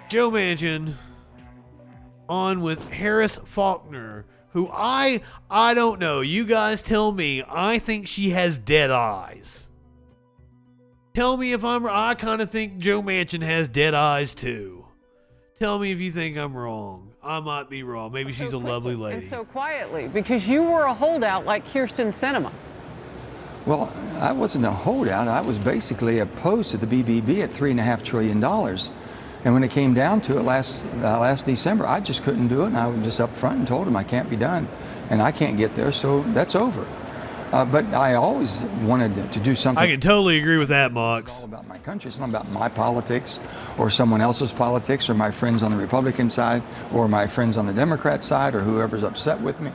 Joe Manchin on with Harris Faulkner, who I don't know. You guys tell me. I think she has dead eyes. Tell me if I kind of think Joe Manchin has dead eyes too. Tell me if you think I'm wrong. I might be wrong. Maybe she's a lovely lady. And so quietly, because you were a holdout like Kirsten Sinema. Well, I wasn't a holdout. I was basically opposed to the BBB at $3.5 trillion. And when it came down to it last December, I just couldn't do it. And I was just up front and told them I can't be done. And I can't get there, so that's over. But I always wanted to do something. I can totally agree with that, Mox. It's all about my country. It's not about my politics or someone else's politics or my friends on the Republican side or my friends on the Democrat side or whoever's upset with me.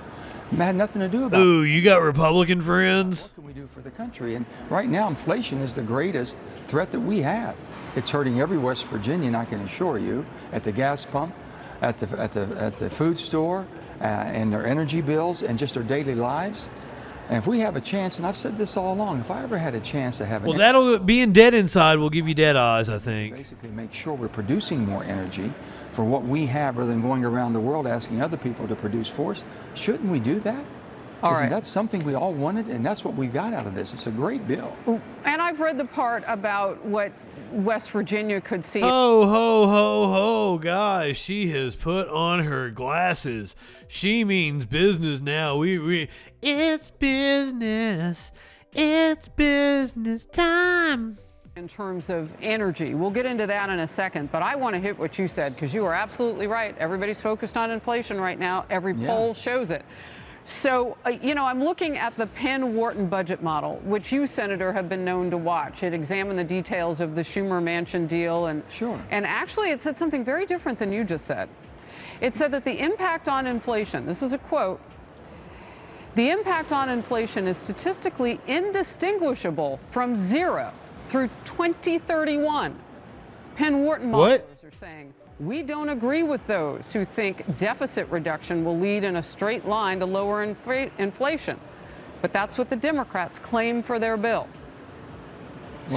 It had nothing to do about it. Ooh, you got Republican friends? What can we do for the country? And right now, inflation is the greatest threat that we have. It's hurting every West Virginian, I can assure you, at the gas pump, at the food store, and their energy bills, and just their daily lives. And if we have a chance, and I've said this all along, if I ever had a chance to have being dead inside will give you dead eyes, I think. Basically make sure we're producing more energy for what we have rather than going around the world asking other people to produce for us. Shouldn't we do that? Isn't that something we all wanted? And that's what we got out of this. It's a great bill. And I've read the part about what West Virginia could see. Ho, ho, ho, ho, guys. She has put on her glasses. She means business now. It's business. It's business time. In terms of energy. We'll get into that in a second, but I want to hit what you said because you are absolutely right. Everybody's focused on inflation right now. Every poll shows it. So, I'm looking at the Penn-Wharton budget model, which you, Senator, have been known to watch. It examined the details of the Schumer-Manchin deal. And actually, it said something very different than you just said. It said that the impact on inflation, this is a quote, the impact on inflation is statistically indistinguishable from zero through 2031. Penn-Wharton modelers are saying, we don't agree with those who think deficit reduction will lead in a straight line to lower inflation. But that's what the Democrats claim for their bill.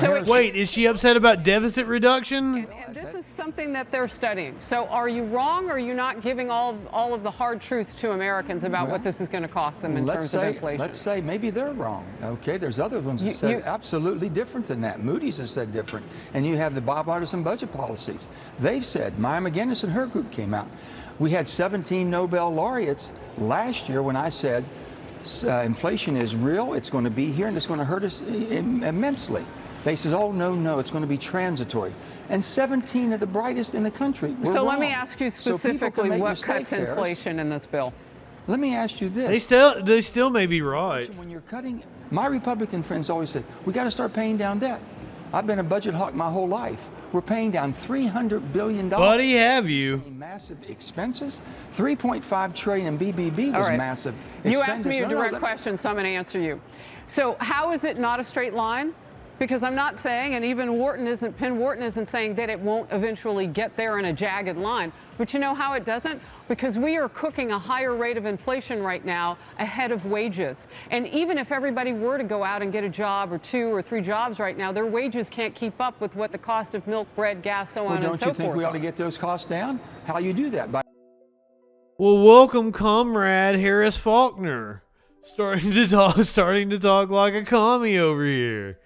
Wait, is she upset about deficit reduction? And this is something that they're studying. So are you wrong, or are you not giving all of the hard truth to Americans about what this is going to cost them in terms of inflation? Let's say maybe they're wrong. Okay, there's other ones that said absolutely different than that. Moody's has said different. And you have the bipartisan budget policies. They've said, Maya McGinnis and her group came out. We had 17 Nobel laureates last year when I said inflation is real, it's going to be here, and it's going to hurt us immensely. They said, oh, no, it's going to be transitory. And 17 of the brightest in the country were wrong. Let me ask you specifically what cuts inflation in this bill. Let me ask you this. They still may be right. When you're cutting, my Republican friends always say, we got to start paying down debt. I've been a budget hawk my whole life. We're paying down $300 billion. Buddy, have you? Massive expenses. $3.5 trillion in BBB was massive. You asked me a direct question, so I'm going to answer you. So how is it not a straight line? Because I'm not saying, and even Penn-Wharton isn't saying that it won't eventually get there in a jagged line. But you know how it doesn't? Because we are cooking a higher rate of inflation right now ahead of wages. And even if everybody were to go out and get a job or 2 or 3 jobs right now, their wages can't keep up with what the cost of milk, bread, gas, so on and so forth. Don't you think we ought to get those costs down? How you do that? Well, welcome, comrade Harris Faulkner. Starting to talk like a commie over here.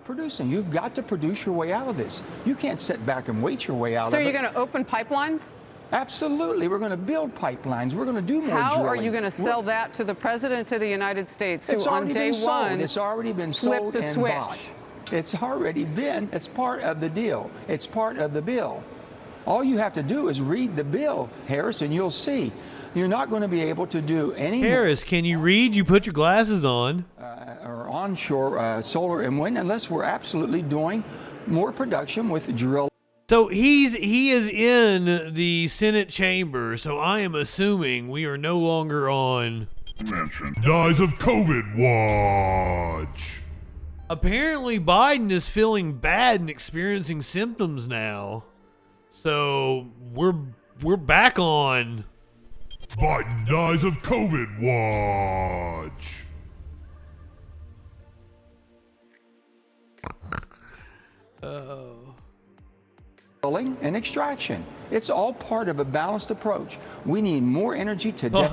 Producing. You've got to produce your way out of this. You can't sit back and wait your way out of it. So you're going to open pipelines? Absolutely. We're going to build pipelines. We're going to do more drilling. How are you going to sell that to the President of the United States, who on day one it's already been sold and bought? It's already been. It's part of the deal. It's part of the bill. All you have to do is read the bill, Harris, and you'll see. You're not going to be able to do any Harris, can you read? You put your glasses on. Or onshore solar and wind, unless we're absolutely doing more production with drill. So he is in the Senate chamber, so I am assuming we are no longer on Manchin dies of COVID watch. Apparently Biden is feeling bad and experiencing symptoms now. So we're back on Biden dies of COVID watch. Oh. and extraction. It's all part of a balanced approach. We need more energy today.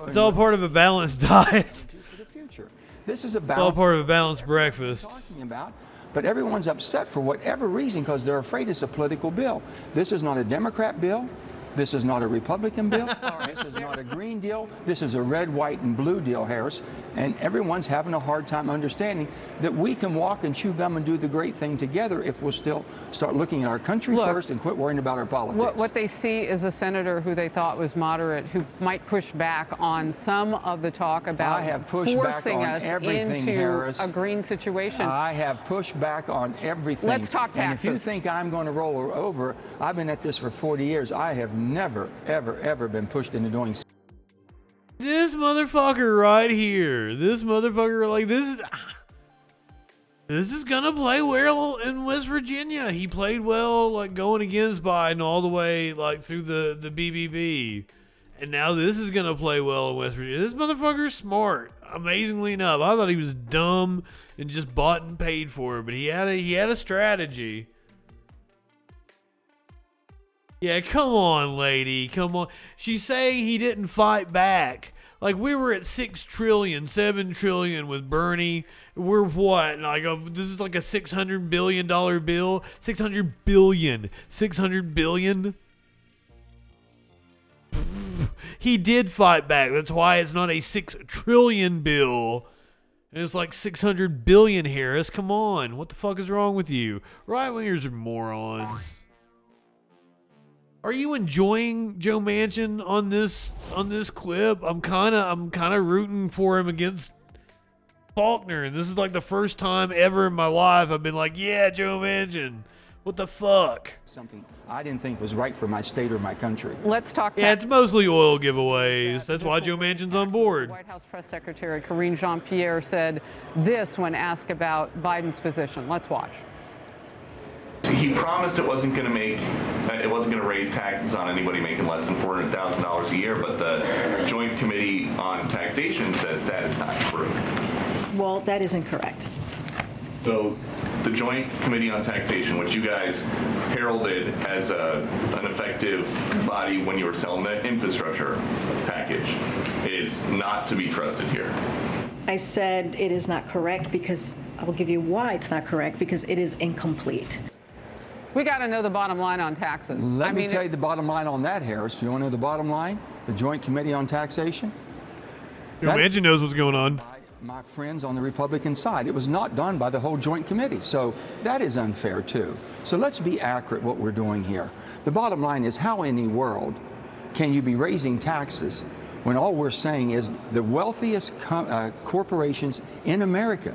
It's all part of a balanced diet. For the future. This is a All balanced part of a balanced breakfast. talking about, but everyone's upset for whatever reason because they're afraid it's a political bill. This is not a Democrat bill. This is not a Republican bill. This is not a green deal. This is a red, white, and blue deal, Harris. And everyone's having a hard time understanding that we can walk and chew gum and do the great thing together if we'll still start looking at our country first and quit worrying about our politics. What they see is a senator who they thought was moderate, who might push back on some of the talk about forcing us into Harris. a green situation. I have pushed back on everything. Let's talk taxes. And if you think I'm going to roll over, I've been at this for 40 years. I have never, ever, ever been pushed into doing. This motherfucker right here. This motherfucker, like, this is gonna play well in West Virginia. He played well, like, going against Biden all the way, like, through the BBB. And now this is gonna play well in West Virginia. This motherfucker's smart. Amazingly enough. I thought he was dumb and just bought and paid for it, but he had a strategy. Yeah, come on, lady. Come on. She's saying he didn't fight back. Like, we were at 6 trillion, 7 trillion with Bernie. We're what? Like, this is like a $600 billion bill? 600 billion. 600 billion? He did fight back. That's why it's not a 6 trillion bill. And it's like 600 billion, Harris. Come on. What the fuck is wrong with you? Right-wingers are morons. Are you enjoying Joe Manchin on this clip? I'm kind of rooting for him against Faulkner, and this is like the first time ever in my life I've been like, yeah, Joe Manchin. What the fuck? Something I didn't think was right for my state or my country. Let's talk. Yeah, it's mostly oil giveaways. That's why Joe Manchin's on board. White House Press Secretary Karine Jean-Pierre said this when asked about Biden's position. Let's watch. He promised it wasn't going to raise taxes on anybody making less than $400,000 a year, but the Joint Committee on Taxation says that is not true. Well, that is incorrect. So the Joint Committee on Taxation, which you guys heralded as an effective body when you were selling the infrastructure package, is not to be trusted here. I said it is not correct because I will give you why it's not correct, because it is incomplete. We got to know the bottom line on taxes. Let me tell you the bottom line on that, Harris. You want to know the bottom line? The Joint Committee on Taxation? Joe Manchin knows what's going on. My friends on the Republican side. It was not done by the whole Joint Committee. So that is unfair, too. So let's be accurate what we're doing here. The bottom line is, how in the world can you be raising taxes when all we're saying is the wealthiest corporations in America,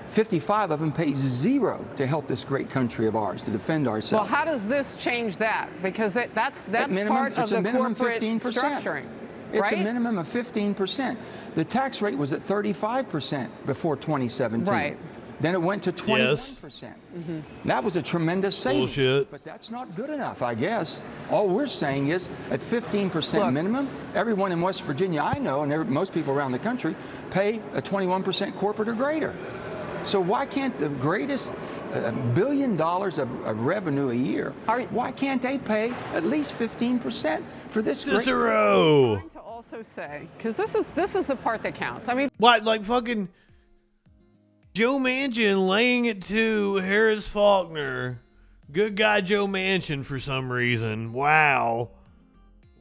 55 of them pay zero to help this great country of ours, to defend ourselves. Well, how does this change that? Because that's part of the corporate 15%. Structuring. It's right? a minimum of 15%. The tax rate was at 35% before 2017. Right. Then it went to 21%. Yes. Mm-hmm. That was a tremendous savings. Bullshit. But that's not good enough, I guess. All we're saying is at 15% minimum, everyone in West Virginia I know, and most people around the country, pay a 21% corporate or greater. So why can't the greatest $1 billion of revenue a year, why can't they pay at least 15% for this? Cicero. I'm trying to also say, because this is the part that counts. I mean, what, like fucking Joe Manchin laying it to Harris Faulkner. Good guy Joe Manchin for some reason. Wow.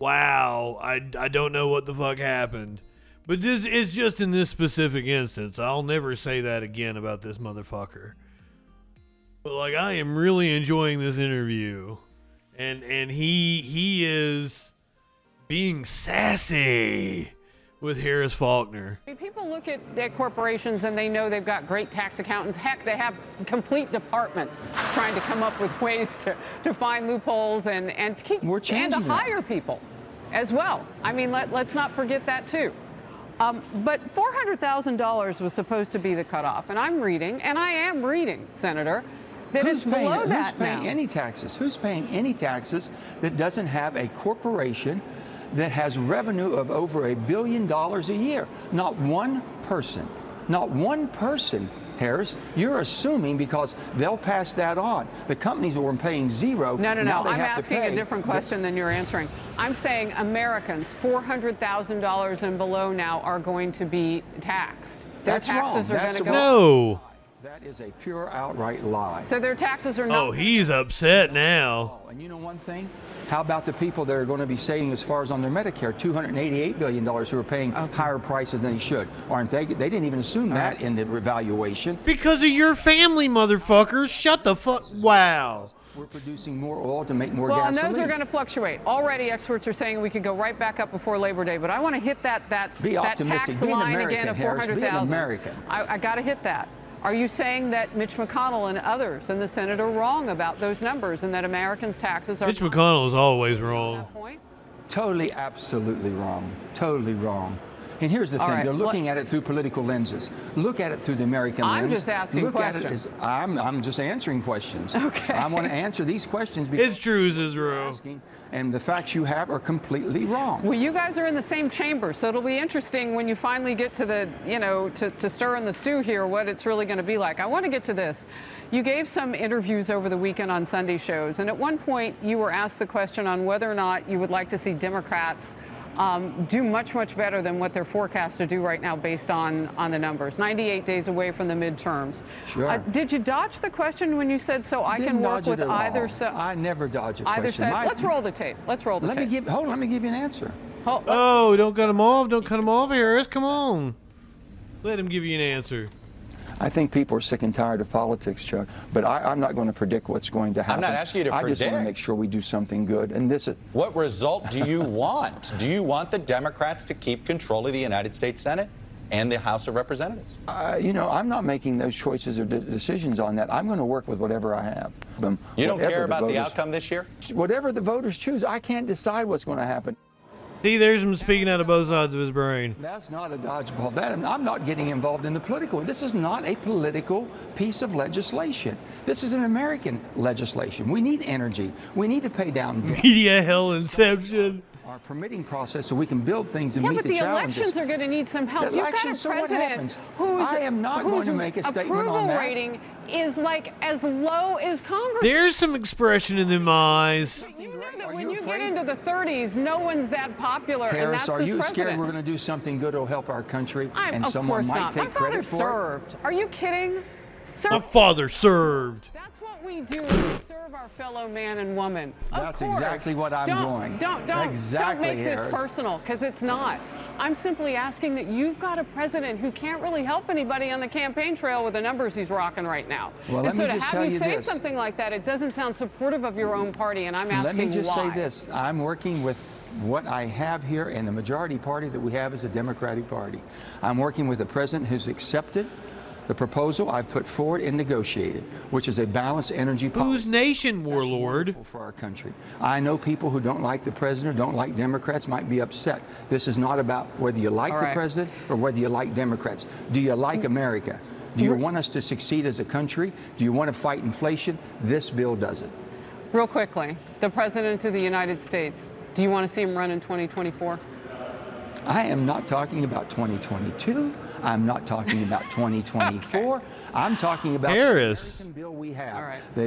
I don't know what the fuck happened. But this is just in this specific instance. I'll never say that again about this motherfucker. But like, I am really enjoying this interview. And he is being sassy with Harris Faulkner. people look at corporations and they know they've got great tax accountants. Heck, they have complete departments trying to come up with ways to find loopholes and to keep and to hire people as well. I mean, let's not forget that too. But $400,000 was supposed to be the cutoff, and I'm reading, and I am reading, Senator, that it's below that now. Who's paying any taxes? Who's paying any taxes that doesn't have a corporation that has revenue of over $1 billion a year? Not one person. Not one person Harris. You're assuming because they'll pass that on. The companies were paying zero. No. Now they I'm have to asking pay. a different question than you're answering. I'm saying Americans, $400,000 and below now are going to be taxed. Their That's taxes wrong. are going That's to go No. That is a pure outright lie. So their taxes are not. Oh, he's upset now. And you know one thing? How about the people that are going to be saving as far as on their Medicare, $288 billion who are paying higher prices than they should? Aren't they? They didn't even assume that in the revaluation. Because of your family, motherfuckers. Shut the fuck. Wow. We're producing more oil to make more Well, gasoline. and those are going to fluctuate. Already, experts are saying we could go right back up before Labor Day. But I want to hit that Be optimistic. tax Be an line American, again of Harris. Be an 400,000. American. I got to hit that. Are you saying that Mitch McConnell and others in the Senate are wrong about those numbers and that Americans' taxes are? Mitch McConnell is always wrong. Totally, absolutely wrong. Totally wrong. And here's the thing, right, they're looking at it through political lenses. Look at it through the American lens. I'm just asking Look questions. At it as, I'm just answering questions. Okay. I want to answer these questions because It's true, Israel. asking, and the facts you have are completely wrong. Well, you guys are in the same chamber, so it'll be interesting when you finally get to the, to stir in the stew here, what it's really going to be like. I want to get to this. You gave some interviews over the weekend on Sunday shows, and at one point you were asked the question on whether or not you would like to see Democrats do much, much better than what they're forecast to do right now based on the numbers. 98 days away from the midterms. Sure. Did you dodge the question when you said, so I can work with either side? I never dodge a Either question. side. Let's roll the tape. Let's roll the tape. Let me give you an answer. Oh, don't cut him off. Don't cut him off, Harris. Come on. Let him give you an answer. I think people are sick and tired of politics, Chuck. But I'm not going to predict what's going to happen. I'm not asking you to I predict. just want to make sure we do something good. And this is. What result do you want? Do you want the Democrats to keep control of the United States Senate and the House of Representatives? I'm not making those choices or decisions on that. I'm going to work with whatever I have. You don't care about the outcome this year? Whatever the voters choose, I can't decide what's going to happen. See, there's him speaking out of both sides of his brain. That's not a dodgeball. I'm not getting involved in the political. This is not a political piece of legislation. This is an American legislation. We need energy. We need to pay down debt. Media hell inception. Our permitting process so we can build things and meet the challenges. Yeah, but the elections are going to need some help. You've got a president whose I am not going to make a statement on approval that. rating is like as low as Congress. There's some expression in them eyes. You know that when you get into the 30s, no one's that popular, and Harris, that's are this you president. scared we're going to do something good to help our country and of someone course might not. take My father credit for served. Are you kidding? My father served. That's what we do. We serve our fellow man and woman. That's of course. exactly what I'm doing. Don't Exactly, make this Harris. personal, because it's not. I'm simply asking that you've got a president who can't really help anybody on the campaign trail with the numbers he's rocking right now. Well, and let so me to just have tell you you say this. something like that, it doesn't sound supportive of your own party, and I'm asking why. Let me just say this. I'm working with what I have here, and the majority party that we have is the Democratic Party. I'm working with a president who's accepted the proposal I've put forward and negotiated, which is a balanced energy policy. Whose nation, warlord? That's wonderful for our country. I know people who don't like the president or don't like Democrats might be upset. This is not about whether you like the president or whether you like Democrats. Do you like America? Do you want us to succeed as a country? Do you want to fight inflation? This bill does it. Real quickly, the President of the United States, do you want to see him run in 2024? I am not talking about 2022. I'm not talking about 2024. Okay. I'm talking about Harris. the American bill we have, the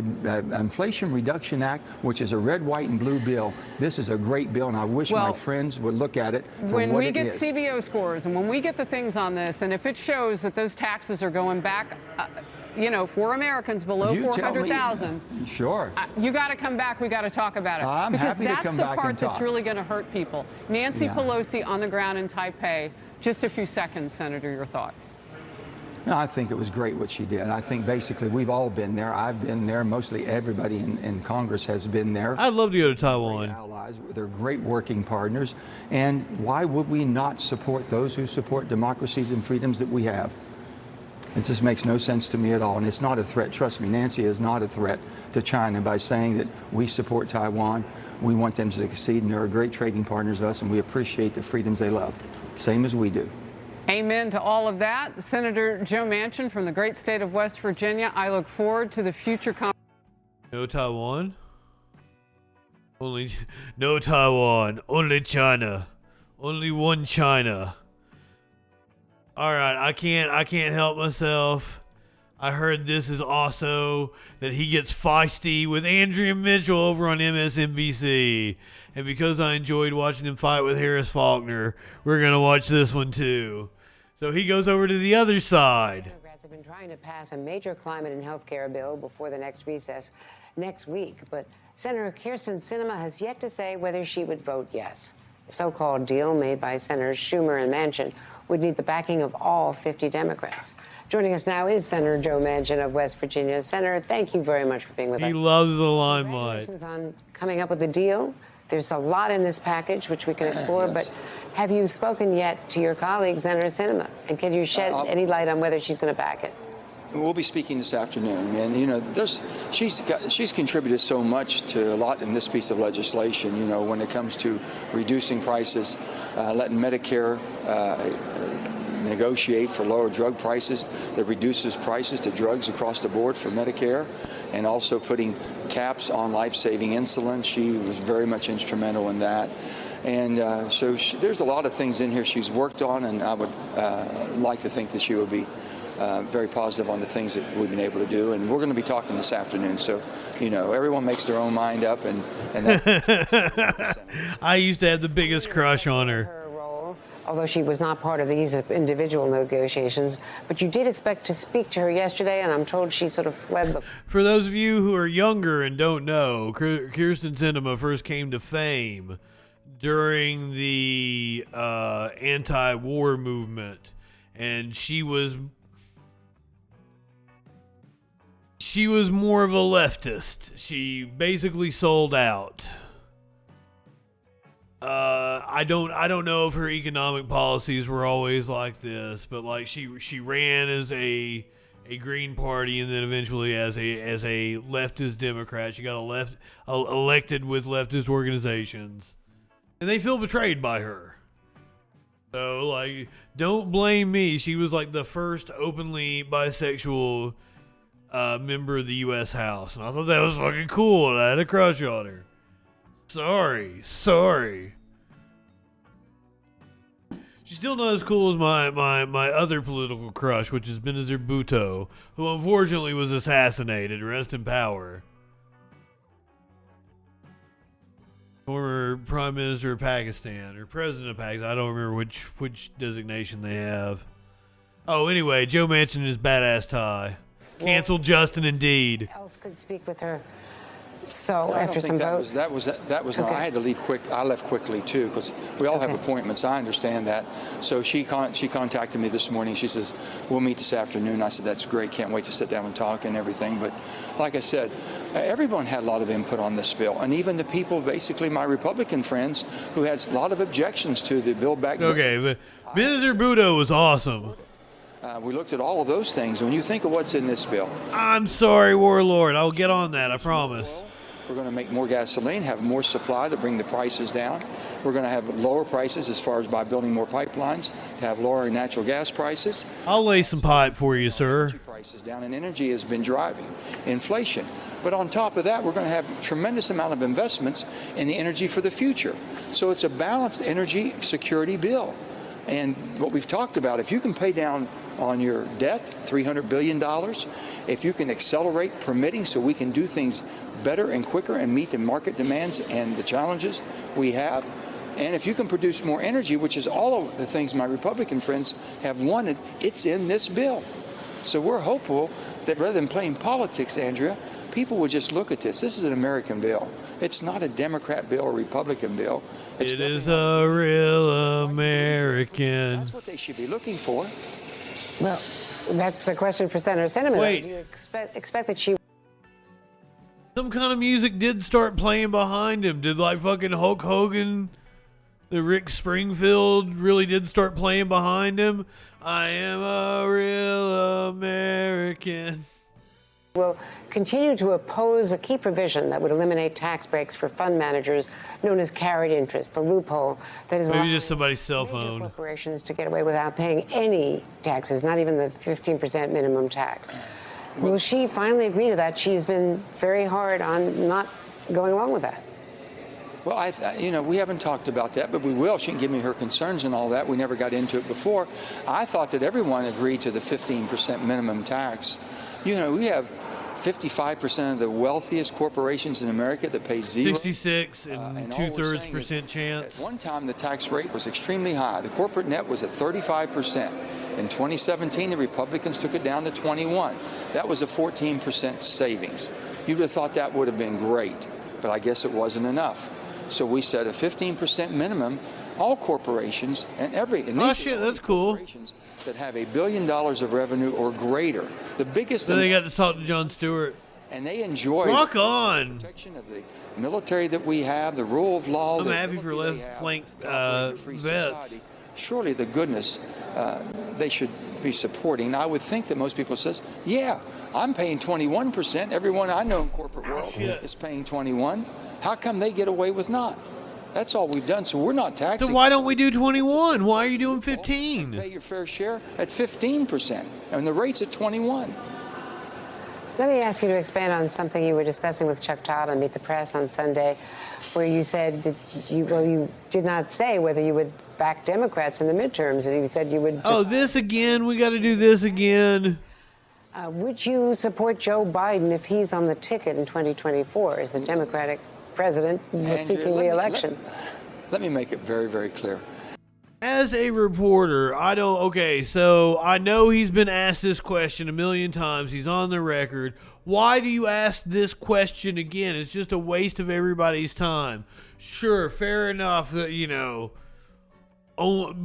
Inflation Reduction Act, which is a red, white, and blue bill. This is a great bill, and I wish my friends would look at it for what it is. When we get CBO scores and when we get the things on this, and if it shows that those taxes are going back, for Americans below 400,000. Sure. You got to come back. We got to talk about it. I'm happy to come back and talk. Because that's the part that's really going to hurt people. Nancy Pelosi on the ground in Taipei. Just a few seconds, Senator, your thoughts. No, I think it was great what she did. I think basically we've all been there. I've been there. Mostly everybody in Congress has been there. I'd love to go to Taiwan. Allies, they're great working partners. And why would we not support those who support democracies and freedoms that we have? It just makes no sense to me at all. And it's not a threat. Trust me, Nancy is not a threat to China by saying that we support Taiwan. We want them to succeed, and they're great trading partners of us, and we appreciate the freedoms they love, same as we do. Amen to all of that. Senator Joe Manchin from the great state of West Virginia, I look forward to the future No Taiwan. No Taiwan. Only China. Only one China. All right, I can't help myself. I heard this is also that he gets feisty with Andrea Mitchell over on MSNBC. And because I enjoyed watching him fight with Harris Faulkner, we're going to watch this one too. So he goes over to the other side. Democrats have been trying to pass a major climate and health care bill before the next recess next week. But Senator Kyrsten Sinema has yet to say whether she would vote yes. The so-called deal made by Senators Schumer and Manchin would need the backing of all 50 Democrats. Joining us now is Senator Joe Manchin of West Virginia. Senator, thank you very much for being with us. He loves the limelight. Congratulations on coming up with a deal. There's a lot in this package which we can explore, Yes. but have you spoken yet to your colleague, Senator Sinema? And can you shed any light on whether she's going to back it? We'll be speaking this afternoon, and you know, she's contributed so much to a lot in this piece of legislation. You know, when it comes to reducing prices, letting Medicare negotiate for lower drug prices that reduces prices to drugs across the board for Medicare, and also putting caps on life-saving insulin. She was very much instrumental in that. And so there's a lot of things in here she's worked on, and I would like to think that she will be very positive on the things that we've been able to do. And we're going to be talking this afternoon. So, you know, everyone makes their own mind up. And that's I used to have the biggest crush on her. Her role, although she was not part of these individual negotiations, but you did expect to speak to her yesterday, and I'm told she sort of fled the... For those of you who are younger and don't know, Kyrsten Sinema first came to fame during the anti-war movement, and she was more of a leftist. She basically sold out. I don't know if her economic policies were always like this, but like she ran as a Green Party and then eventually as a leftist Democrat. She got elected with leftist organizations, and they feel betrayed by her. So like, don't blame me. She was like the first openly bisexual member of the U.S. House, and I thought that was fucking cool, and I had a crush on her. Sorry. She's still not as cool as my other political crush, which is Benazir Bhutto, who unfortunately was assassinated. Rest in power. Former Prime Minister of Pakistan, or President of Pakistan. I don't remember which designation they have. Oh, anyway, Joe Manchin and his badass tie. Canceled Justin Indeed. else could speak with her. So I after don't some think votes, that was Okay. I had to leave quick. I left quickly too, because we all have appointments. I understand that. So she contacted me this morning. She says, we'll meet this afternoon. I said, that's great. Can't wait to sit down and talk and everything. But like I said, everyone had a lot of input on this bill, and even the people, basically my Republican friends, who had a lot of objections to the bill back. Okay, but Benazir Bhutto was awesome. We looked at all of those things. When you think of what's in this bill, I'm sorry, Warlord. I'll get on that, I promise. we're going to make more gasoline, have more supply to bring the prices down. We're going to have lower prices as far as by building more pipelines to have lower natural gas prices. I'll lay some pipe for you, sir. Energy prices down, and energy has been driving inflation. But on top of that, we're going to have a tremendous amount of investments in the energy for the future. So it's a balanced energy security bill. And what we've talked about, if you can pay down on your debt, $300 billion, if you can accelerate permitting so we can do things better and quicker and meet the market demands and the challenges we have, and if you can produce more energy, which is all of the things my Republican friends have wanted, it's in this bill. So we're hopeful that rather than playing politics, Andrea, people would just look at this. This is an American bill. It's not a Democrat bill or Republican bill. It is a real American. That's what they should be looking for. well, that's a question for Senator Sinema. Wait. Do you expect that she... Some kind of music did start playing behind him. Did like fucking Hulk Hogan, the Rick Springfield really did start playing behind him? I am a real American. will continue to oppose a key provision that would eliminate tax breaks for fund managers known as carried interest, the loophole that is Maybe allowing just somebody's cell major phone. corporations to get away without paying any taxes, not even the 15% minimum tax. Will she finally agree to that? She's been very hard on not going along with that. Well, we haven't talked about that, but we will. She can give me her concerns and all that. We never got into it before. I thought that everyone agreed to the 15% minimum tax You know, we have 55% of the wealthiest corporations in America that pay zero. 66 and all we're 2/3% saying is, chance. At one time, the tax rate was extremely high. The corporate net was at 35%. In 2017, the Republicans took it down to 21. That was a 14% savings. You'd have thought that would have been great, but I guess it wasn't enough. So we set a 15% minimum. All corporations and Oh shit, that's cool. Corporations that have $1 billion of revenue or greater, the biggest. So they got to talk to Jon Stewart. And they enjoy Rock the on. protection of the military that we have, the rule of law. I'm happy for left flank vets. Surely the goodness they should be supporting. I would think that most people says, yeah, I'm paying 21%. Everyone I know in corporate world is paying 21. How come they get away with not? That's all we've done. So we're not taxing. So why don't we do 21? Why are you doing 15? Pay your fair share at 15%, and the rate's at 21. Let me ask you to expand on something you were discussing with Chuck Todd on Meet the Press on Sunday, where you said you did not say whether you would back Democrats in the midterms, and you said you would. Oh, this again? We got to do this again. Would you support Joe Biden if he's on the ticket in 2024 as the Democratic president seeking re-election? Let me make it very, very clear. As a reporter, I don't. Okay, so I know he's been asked this question a million times. He's on the record. Why do you ask this question again? It's just a waste of everybody's time. Sure, fair enough that, you know,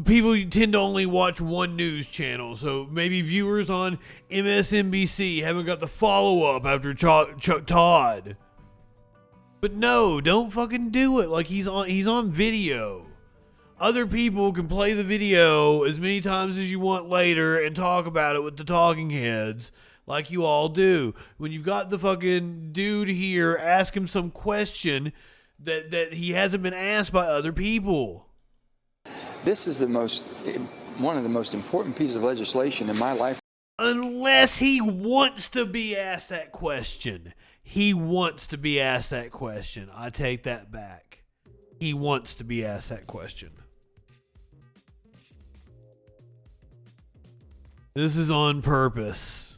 people tend to only watch one news channel, so maybe viewers on MSNBC haven't got the follow-up after Chuck Todd. But no, don't fucking do it. Like, he's on video. Other people can play the video as many times as you want later and talk about it with the talking heads like you all do. When you've got the fucking dude here, ask him some question that he hasn't been asked by other people. This is one of the most important pieces of legislation in my life. Unless he wants to be asked that question. He wants to be asked that question. I take that back. He wants to be asked that question. This is on purpose.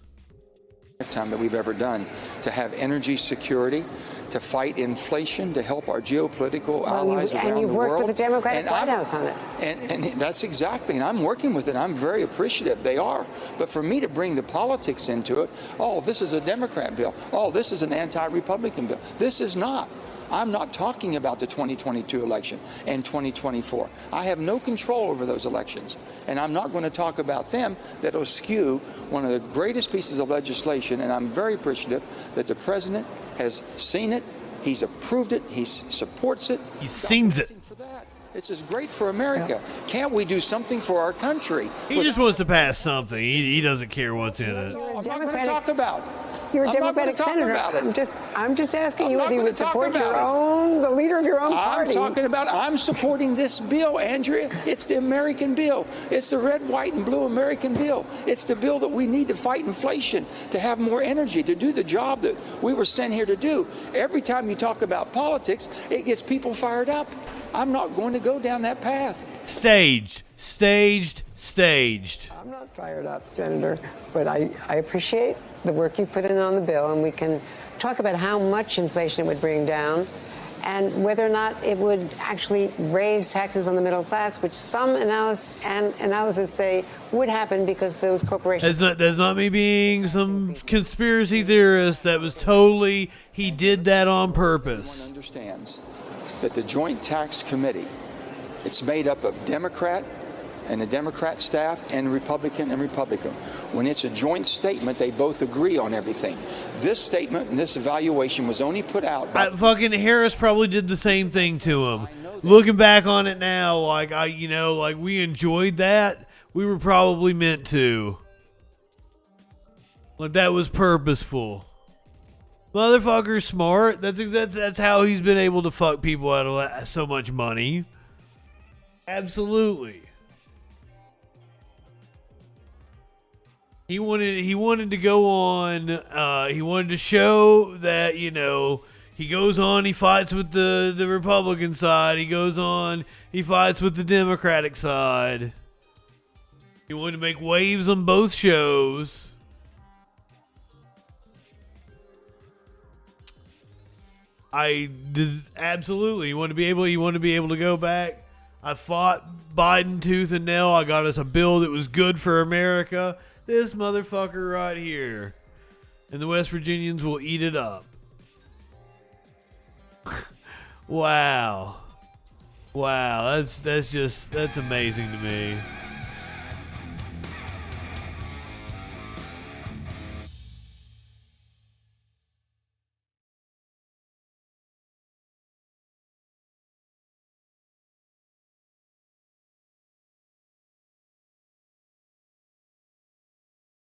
Lifetime that we've ever done to have energy security, to fight inflation, to help our geopolitical allies around the world. And you've worked with the Democratic White House on it. And that's exactly, and I'm working with it. I'm very appreciative. They are. But for me to bring the politics into it, oh, this is a Democrat bill. Oh, this is an anti-Republican bill. This is not. I'm not talking about the 2022 election and 2024. I have no control over those elections, and I'm not going to talk about them. That'll skew one of the greatest pieces of legislation, and I'm very appreciative that the president has seen it, he's approved it, he supports it. He's seen it. For that. This is great for America. Can't we do something for our country? He just wants to pass something. He doesn't care what's in it. I'm not going to talk about. You're a Democratic senator. I'm just asking you whether you would support the leader of your own party. I'm supporting this bill, Andrea. It's the American bill. It's the red, white, and blue American bill. It's the bill that we need to fight inflation, to have more energy, to do the job that we were sent here to do. Every time you talk about politics, it gets people fired up. I'm not going to go down that path. Staged. I'm not fired up, Senator, but I appreciate the work you put in on the bill, and we can talk about how much inflation it would bring down and whether or not it would actually raise taxes on the middle class, which some analysis say would happen because those corporations... That's not me being some conspiracy theorist. That was totally... He did that on purpose. Everyone understands that the Joint Tax Committee, it's made up of Democrat and the Democrat staff and Republican and Republican. When it's a joint statement, they both agree on everything. This statement and this evaluation was only put out by... fucking Harris probably did the same thing to him. Looking back on it now, like we enjoyed that. We were probably meant to. Like, that was purposeful. Motherfucker's smart. That's how he's been able to fuck people out of so much money. Absolutely. He wanted to go on. He wanted to show that, you know, he goes on. He fights with the Republican side. He goes on. He fights with the Democratic side. He wanted to make waves on both shows. I did absolutely. You want to be able to go back. I fought Biden tooth and nail. I got us a bill that was good for America. This motherfucker right here. And the West Virginians will eat it up. Wow. Wow, that's amazing to me.